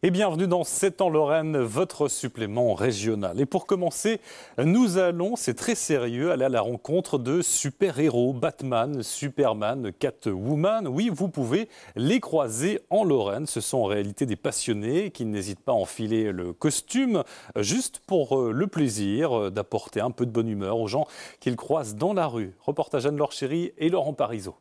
Et bienvenue dans 7 ans Lorraine, votre supplément régional. Et pour commencer, nous allons, c'est très sérieux, aller à la rencontre de super-héros, Batman, Superman, Catwoman. Oui, vous pouvez les croiser en Lorraine. Ce sont en réalité des passionnés qui n'hésitent pas à enfiler le costume, juste pour le plaisir d'apporter un peu de bonne humeur aux gens qu'ils croisent dans la rue. Reportage Anne-Laure Chéry et Laurent Parisot.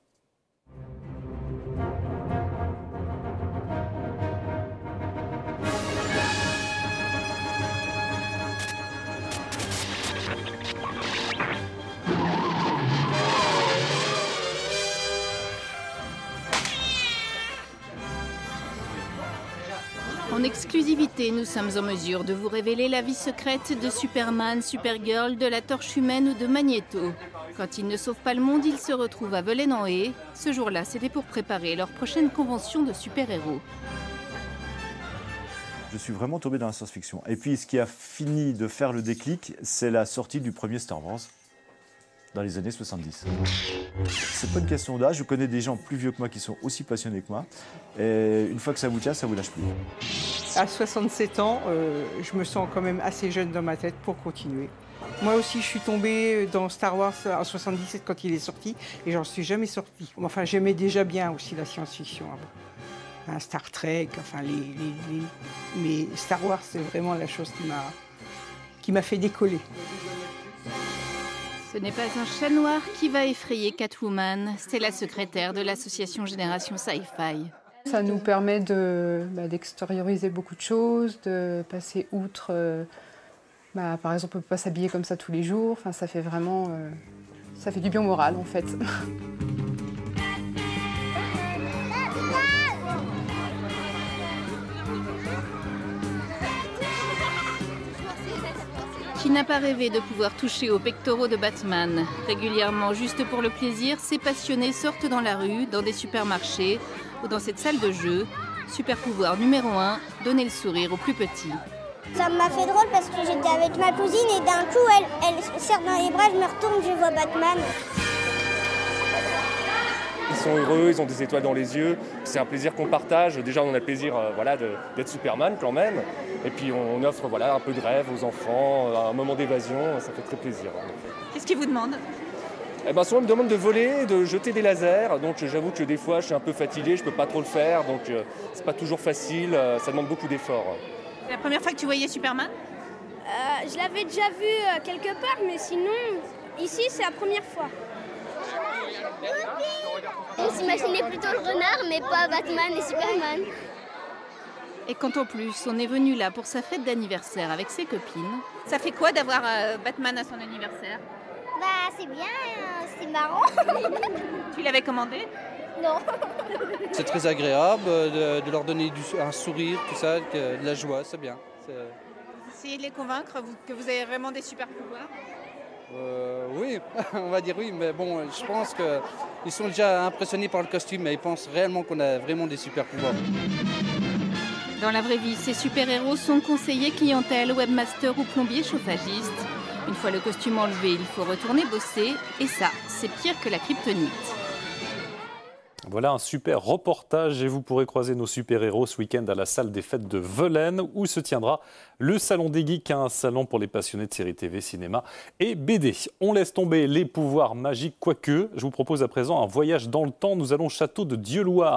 En exclusivité, nous sommes en mesure de vous révéler la vie secrète de Superman, Supergirl, de la Torche Humaine ou de Magneto. Quand ils ne sauvent pas le monde, ils se retrouvent à Velaine-en-Haye. Ce jour-là, c'était pour préparer leur prochaine convention de super-héros. Je suis vraiment tombé dans la science-fiction. Et puis, ce qui a fini de faire le déclic, c'est la sortie du premier Star Wars dans les années 70. C'est pas une question d'âge. Je connais des gens plus vieux que moi qui sont aussi passionnés que moi. Et une fois que ça vous tient, ça vous lâche plus. À 67 ans, je me sens quand même assez jeune dans ma tête pour continuer. Moi aussi, je suis tombée dans Star Wars en 77 quand il est sorti et j'en suis jamais sortie. Enfin, j'aimais déjà bien aussi la science-fiction. Star Trek, enfin, mais Star Wars, c'est vraiment la chose qui m'a fait décoller. Ce n'est pas un chat noir qui va effrayer Catwoman, c'est la secrétaire de l'association Génération Sci-Fi. Ça nous permet d'extérioriser beaucoup de choses, de passer outre. Par exemple, on ne peut pas s'habiller comme ça tous les jours. Enfin, ça fait vraiment, ça fait du bien au moral en fait. Qui n'a pas rêvé de pouvoir toucher aux pectoraux de Batman? Régulièrement, juste pour le plaisir, ces passionnés sortent dans la rue, dans des supermarchés ou dans cette salle de jeu. Super pouvoir numéro 1, donner le sourire aux plus petits. Ça m'a fait drôle parce que j'étais avec ma cousine et d'un coup, elle se serre dans les bras, je me retourne, je vois Batman. Ils sont heureux, ils ont des étoiles dans les yeux. C'est un plaisir qu'on partage. Déjà, on a le plaisir d'être Superman quand même. Et puis, on offre un peu de rêve aux enfants, un moment d'évasion. Ça fait très plaisir. Qu'est-ce qu'ils vous demandent ? Souvent, ils me demandent de voler, de jeter des lasers. Donc, j'avoue que des fois, je suis un peu fatigué, je ne peux pas trop le faire. Donc, c'est pas toujours facile. Ça demande beaucoup d'efforts. C'est la première fois que tu voyais Superman ? Je l'avais déjà vu quelque part, mais sinon, ici, c'est la première fois. On s'imaginait plutôt le renard, mais pas Batman et Superman. Et quand en plus, on est venu là pour sa fête d'anniversaire avec ses copines. Ça fait quoi d'avoir Batman à son anniversaire ? C'est bien, c'est marrant. Tu l'avais commandé ? Non. C'est très agréable de leur donner un sourire, tout ça, de la joie, c'est bien. Essayez de les convaincre que vous avez vraiment des super pouvoirs ? Oui, on va dire oui, mais bon, je pense qu'ils sont déjà impressionnés par le costume, mais ils pensent réellement qu'on a vraiment des super pouvoirs. Dans la vraie vie, ces super-héros sont conseillers clientèle, webmaster ou plombier chauffagiste. Une fois le costume enlevé, il faut retourner bosser, et ça, c'est pire que la kryptonite. Voilà un super reportage et vous pourrez croiser nos super-héros ce week-end à la salle des fêtes de Velaine où se tiendra le Salon des Geeks, un salon pour les passionnés de séries TV, cinéma et BD. On laisse tomber les pouvoirs magiques, quoique je vous propose à présent un voyage dans le temps. Nous allons au château de Dieulouard.